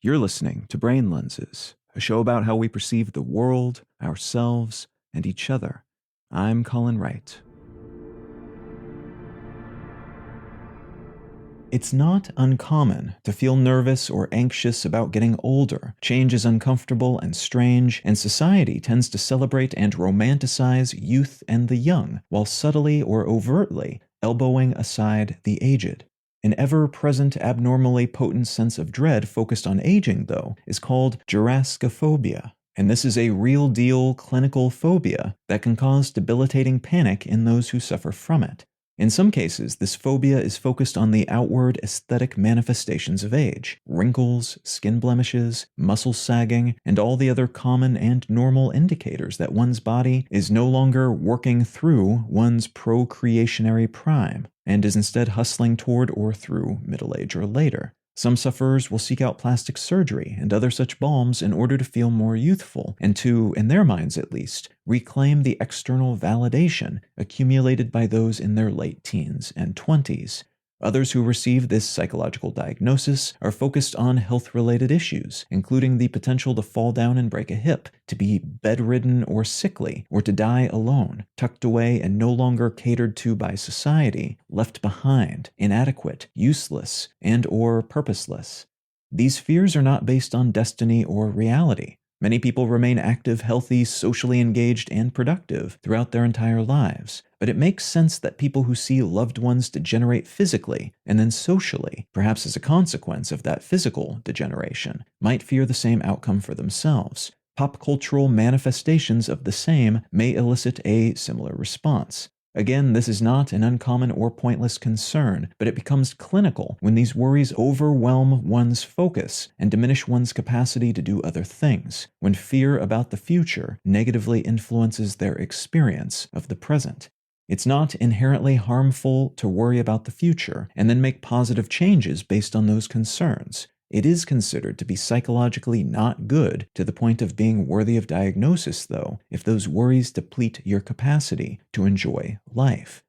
You're listening to Brain Lenses, a show about how we perceive the world, ourselves, and each other. I'm Colin Wright. It's not uncommon to feel nervous or anxious about getting older. Change is uncomfortable and strange, and society tends to celebrate and romanticize youth and the young, while subtly or overtly elbowing aside the aged. An ever-present, abnormally potent sense of dread focused on aging, though, is called Gerascophobia, and this is a real-deal clinical phobia that can cause debilitating panic in those who suffer from it. In some cases, this phobia is focused on the outward aesthetic manifestations of age: wrinkles, skin blemishes, muscle sagging, and all the other common and normal indicators that one's body is no longer working through one's procreationary prime, and is instead hustling toward or through middle age or later. Some sufferers will seek out plastic surgery and other such balms in order to feel more youthful, and to, in their minds at least, reclaim the external validation accumulated by those in their late teens and 20s. Others who receive this psychological diagnosis are focused on health-related issues, including the potential to fall down and break a hip, to be bedridden or sickly, or to die alone, tucked away and no longer catered to by society, left behind, inadequate, useless, and/or purposeless. These fears are not based on destiny or reality. Many people remain active, healthy, socially engaged, and productive throughout their entire lives, but it makes sense that people who see loved ones degenerate physically and then socially, perhaps as a consequence of that physical degeneration, might fear the same outcome for themselves. Pop cultural manifestations of the same may elicit a similar response. Again, this is not an uncommon or pointless concern, but it becomes clinical when these worries overwhelm one's focus and diminish one's capacity to do other things, when fear about the future negatively influences their experience of the present. It's not inherently harmful to worry about the future and then make positive changes based on those concerns. It is considered to be psychologically not good to the point of being worthy of diagnosis, though, if those worries deplete your capacity to enjoy life.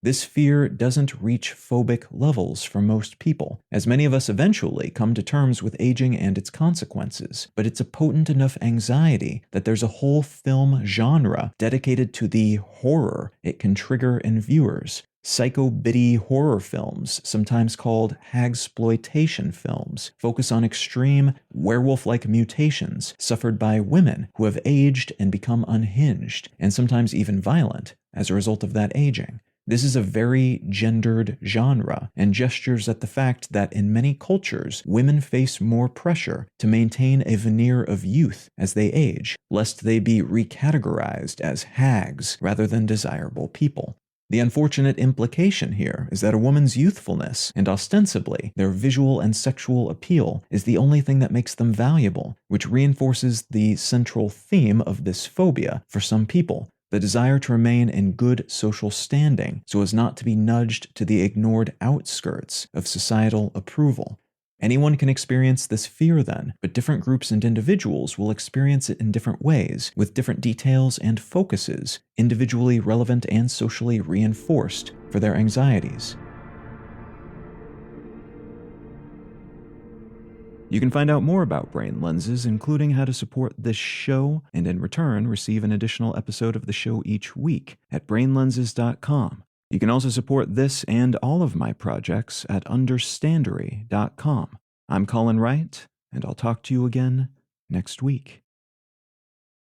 This fear doesn't reach phobic levels for most people, as many of us eventually come to terms with aging and its consequences, but it's a potent enough anxiety that there's a whole film genre dedicated to the horror it can trigger in viewers. Psycho-bitty horror films, sometimes called hagsploitation films, focus on extreme, werewolf-like mutations suffered by women who have aged and become unhinged, and sometimes even violent, as a result of that aging. This is a very gendered genre, and gestures at the fact that in many cultures, women face more pressure to maintain a veneer of youth as they age, lest they be recategorized as hags rather than desirable people. The unfortunate implication here is that a woman's youthfulness, and ostensibly their visual and sexual appeal, is the only thing that makes them valuable, which reinforces the central theme of this phobia for some people: the desire to remain in good social standing so as not to be nudged to the ignored outskirts of societal approval. Anyone can experience this fear then, but different groups and individuals will experience it in different ways, with different details and focuses, individually relevant and socially reinforced for their anxieties. You can find out more about Brain Lenses, including how to support this show, and in return receive an additional episode of the show each week at brainlenses.com. You can also support this and all of my projects at understandery.com. I'm Colin Wright, and I'll talk to you again next week.